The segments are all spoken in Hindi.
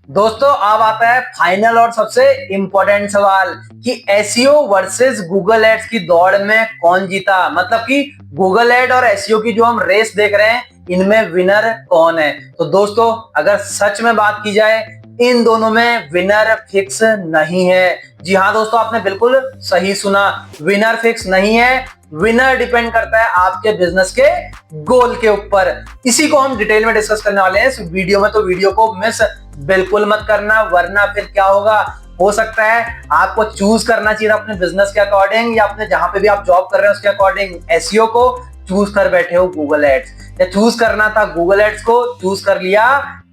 दोस्तों अब आता है फाइनल और सबसे इंपॉर्टेंट सवाल कि एसईओ वर्सेस गूगल एड्स की दौड़ में कौन जीता। मतलब कि गूगल एड और एसईओ की जो हम रेस देख रहे हैं इनमें विनर कौन है। तो दोस्तों अगर सच में बात की जाए इन दोनों में विनर फिक्स नहीं है। जी हाँ दोस्तों, आपने बिल्कुल सही सुना, विनर फिक्स नहीं है। विनर डिपेंड करता है आपके बिजनेस के गोल के ऊपर। इसी को हम डिटेल में डिस्कस करने वाले हैं इस वीडियो में, तो वीडियो को मिस बिल्कुल मत करना, वरना फिर क्या होगा, हो सकता है आपको चूज करना चाहिए अपने बिजनेस के अकॉर्डिंग या अपने जहां पे भी आप जॉब कर रहे हैं उसके अकॉर्डिंग एसईओ को चूज कर बैठे हो गूगल एड्स, या चूज करना था गूगल एड्स को, चूज कर लिया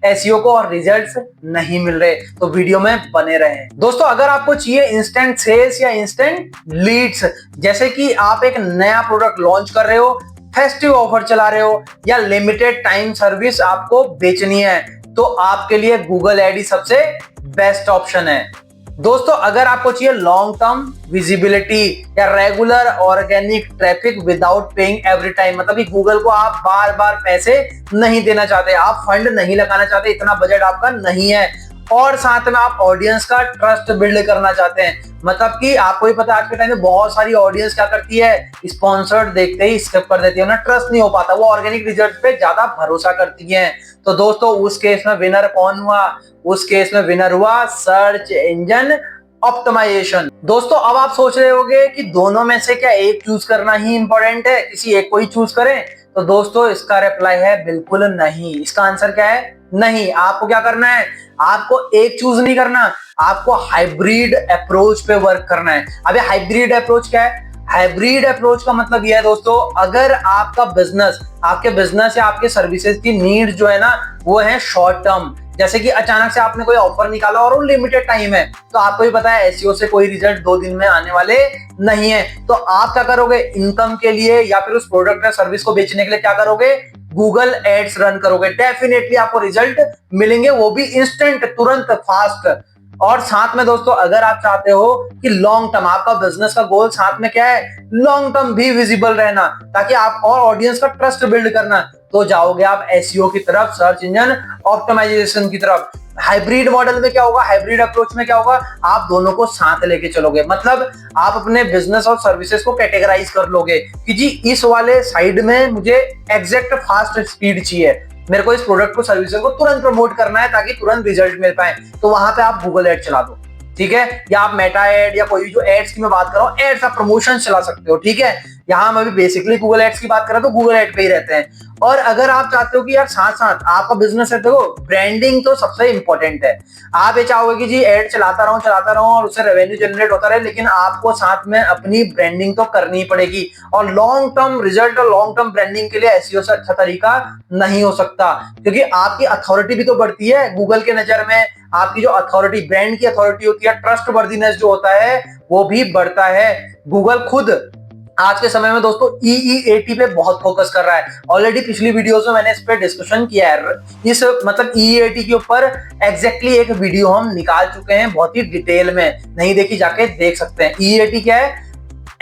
एसईओ को और रिजल्ट्स नहीं मिल रहे। तो वीडियो में बने रहें दोस्तों। अगर आपको चाहिए इंस्टेंट सेल्स या इंस्टेंट लीड्स, जैसे कि आप एक नया प्रोडक्ट लॉन्च कर रहे हो, फेस्टिव ऑफर चला रहे हो या लिमिटेड टाइम सर्विस आपको बेचनी है, तो आपके लिए गूगल एड ही सबसे बेस्ट ऑप्शन है। दोस्तों अगर आपको चाहिए लॉन्ग टर्म विजिबिलिटी या regular organic traffic without paying every time, मतलब कि गूगल को आप बार बार पैसे नहीं देना चाहते, आप फंड नहीं लगाना चाहते, इतना बजट आपका नहीं है, और साथ में आप ऑडियंस का ट्रस्ट बिल्ड करना चाहते हैं। मतलब कि आपको ही पता है आज के टाइम में बहुत सारी ऑडियंस क्या करती है, स्पॉन्सर्ड देखते ही स्किप कर देती है, उन्हें ट्रस्ट नहीं हो पाता, वो ऑर्गेनिक रिजल्ट पे ज्यादा भरोसा करती है। तो दोस्तों उस केस में विनर कौन हुआ, उस केस में विनर हुआ सर्च इंजन ऑप्टिमाइजेशन। दोस्तों अब आप सोच रहे होंगे कि दोनों में से क्या एक चूज करना ही इंपॉर्टेंट है, किसी एक को ही चूज करें। तो दोस्तों इसका रिप्लाई है बिल्कुल नहीं। इसका आंसर क्या है, नहीं। आपको क्या करना है, आपको एक चूज नहीं करना, आपको हाइब्रिड अप्रोच पे वर्क करना है। अब ये हाइब्रिड अप्रोच क्या है, हाइब्रिड अप्रोच का मतलब यह है दोस्तों, अगर आपका बिजनेस, आपके बिजनेस या आपके सर्विसेज की नीड जो है ना वो है शॉर्ट टर्म, जैसे कि अचानक से आपने कोई ऑफर निकाला और वो लिमिटेड टाइम है, तो आपको भी पता है एसईओ से कोई रिजल्ट 2 दिन में आने वाले नहीं है, तो आप क्या करोगे, इनकम के लिए या फिर उस प्रोडक्ट या सर्विस को बेचने के लिए क्या करोगे, गूगल एड्स रन करोगे। डेफिनेटली आपको रिजल्ट मिलेंगे, वो भी इंस्टेंट, तुरंत, फास्ट। और साथ में दोस्तों अगर आप चाहते हो कि लॉन्ग टर्म, आपका बिजनेस का गोल साथ में क्या है, लॉन्ग टर्म भी विजिबल रहना, ताकि आप और ऑडियंस का ट्रस्ट बिल्ड करना, तो जाओगे आप एसईओ की तरफ, सर्च इंजन ऑप्टिमाइजेशन की तरफ। हाइब्रिड मॉडल में क्या होगा, हाइब्रिड अप्रोच में क्या होगा, आप दोनों को साथ लेके चलोगे। मतलब आप अपने बिजनेस और सर्विसेज को कैटेगराइज कर लोगे कि जी इस वाले साइड में मुझे एग्जैक्ट फास्ट स्पीड चाहिए, मेरे को इस प्रोडक्ट को, सर्विसेज को तुरंत प्रमोट करना है ताकि तुरंत रिजल्ट मिल पाए, तो वहां पे आप गूगल एड चला दो, ठीक है। या आप मेटा एड या कोई भी जो एड्स की मैं बात कर रहा हूँ, एड्स आप प्रमोशन चला सकते हो, ठीक है। यहाँ हम अभी बेसिकली गूगल एड्स की बात कर रहे हैं तो गूगल एड पे ही रहते हैं। और अगर आप चाहते हो कि यार साथ साथ आपका बिजनेस है, देखो ब्रांडिंग तो सबसे इंपॉर्टेंट है। आप ये चाहोगे कि जी एड चलाता रहूं और उससे रेवेन्यू जनरेट होता रहे, लेकिन आपको साथ में अपनी ब्रांडिंग तो करनी पड़ेगी। और लॉन्ग टर्म रिजल्ट और लॉन्ग टर्म ब्रांडिंग के लिए एसईओ से अच्छा तरीका नहीं हो सकता, क्योंकि आपकी अथॉरिटी भी तो बढ़ती है गूगल के नजर में। आपकी जो अथॉरिटी, ब्रांड की अथॉरिटी होती है, ट्रस्ट वर्दीनेस जो होता है वो भी बढ़ता है। गूगल खुद आज के समय में दोस्तों EEAT पे बहुत फोकस कर रहा है। ऑलरेडी पिछली वीडियोस में मैंने इस पे डिस्कशन किया है, इस मतलब EEAT के ऊपर एग्जैक्टली एक वीडियो हम निकाल चुके हैं बहुत ही डिटेल में, नहीं देखी जाके देख सकते हैं। EEAT क्या है,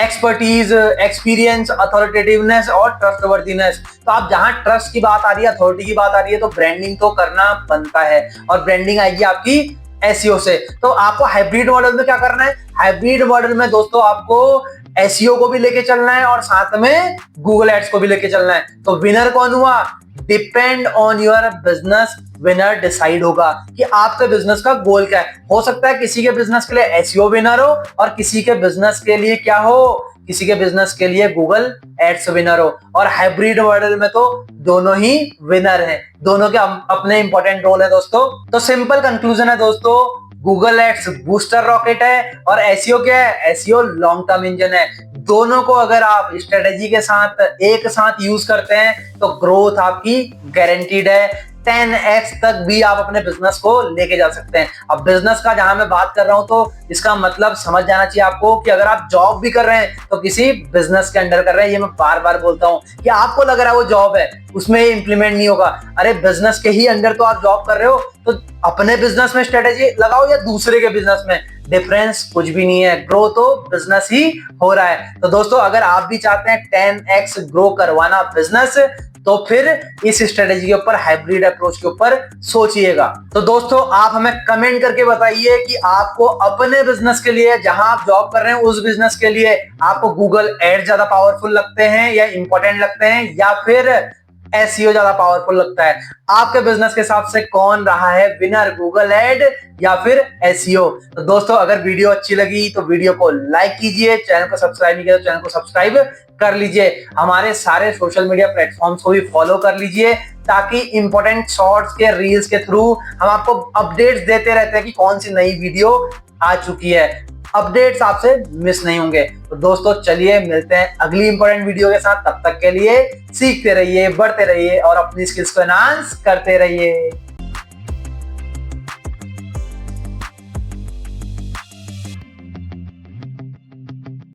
एक्सपर्टीज, एक्सपीरियंस, अथॉरिटेटिवनेस और ट्रस्टवर्दीनेस। तो आप जहां ट्रस्ट की बात आ रही है, अथॉरिटी की बात आ रही है, तो ब्रांडिंग तो करना बनता है, और ब्रांडिंग आएगी आपकी एसईओ से। तो आपको हाइब्रिड मॉडल में क्या करना है, हाइब्रिड मॉडल में दोस्तों आपको एसईओ को भी लेके चलना है और साथ में गूगल एड्स को भी लेके चलना है। तो विनर कौन हुआ, depend on your business, winner decide होगा कि आपके बिजनेस का गोल क्या है। हो सकता है किसी के बिजनेस के लिए एसईओ विनर हो और किसी के बिजनेस के लिए क्या हो, किसी के बिजनेस के लिए गूगल एड्स विनर हो। और हाइब्रिड मॉडल में तो दोनों ही विनर हैं, दोनों के अपने इंपॉर्टेंट रोल है दोस्तों। तो सिंपल कंक्लूजन है दोस्तों, गूगल एड्स बूस्टर रॉकेट है और एसईओ क्या है, एसईओ लॉन्ग टर्म इंजन है। दोनों को अगर आप स्ट्रेटेजी के साथ एक साथ यूज करते हैं तो ग्रोथ आपकी गारंटीड है। 10x तक भी आप अपने बिजनेस को लेके जा सकते हैं। अब बिजनेस का जहां मैं बात कर रहा हूं तो इसका मतलब समझ जाना चाहिए आपको कि अगर आप जॉब भी कर रहे हैं तो किसी बिजनेस के अंडर कर रहे हैं। ये मैं बार बार बोलता हूं कि आपको लग रहा है वो जॉब है, उसमें इंप्लीमेंट नहीं होगा। अरे बिजनेस के ही अंडर तो आप जॉब कर रहे हो, तो अपने बिजनेस में स्ट्रेटेजी लगाओ या दूसरे के बिजनेस में, डिफरेंस कुछ भी नहीं है, ग्रो तो बिजनेस ही हो रहा है। तो दोस्तों अगर आप भी चाहते हैं 10x ग्रो करवाना बिजनेस, तो फिर इस स्ट्रेटेजी के ऊपर, हाइब्रिड अप्रोच के ऊपर सोचिएगा। तो दोस्तों आप हमें कमेंट करके बताइए कि आपको अपने बिजनेस के लिए, जहां आप जॉब कर रहे हैं उस बिजनेस के लिए, आपको गूगल एड ज्यादा पावरफुल लगते हैं या इंपॉर्टेंट लगते हैं, या फिर एसईओ ज्यादा पावरफुल लगता है। आपके बिजनेस के हिसाब से कौन रहा है विनर, गूगल एड या फिर एसईओ? तो दोस्तों अगर वीडियो अच्छी लगी तो वीडियो को लाइक कीजिए, चैनल को सब्सक्राइब नहीं किया तो चैनल को सब्सक्राइब कर लीजिए, हमारे सारे सोशल मीडिया प्लेटफॉर्म्स को भी फॉलो कर लीजिए, ताकि इंपॉर्टेंट शॉर्ट्स के, रील्स के थ्रू हम आपको अपडेट्स देते रहते हैं कि कौन सी नई वीडियो आ चुकी है। अपडेट्स आपसे मिस नहीं होंगे। तो दोस्तों चलिए मिलते हैं अगली इंपॉर्टेंट वीडियो के साथ। तब तक के लिए सीखते रहिए, बढ़ते रहिए और अपनी स्किल्स को एनहांस करते रहिए।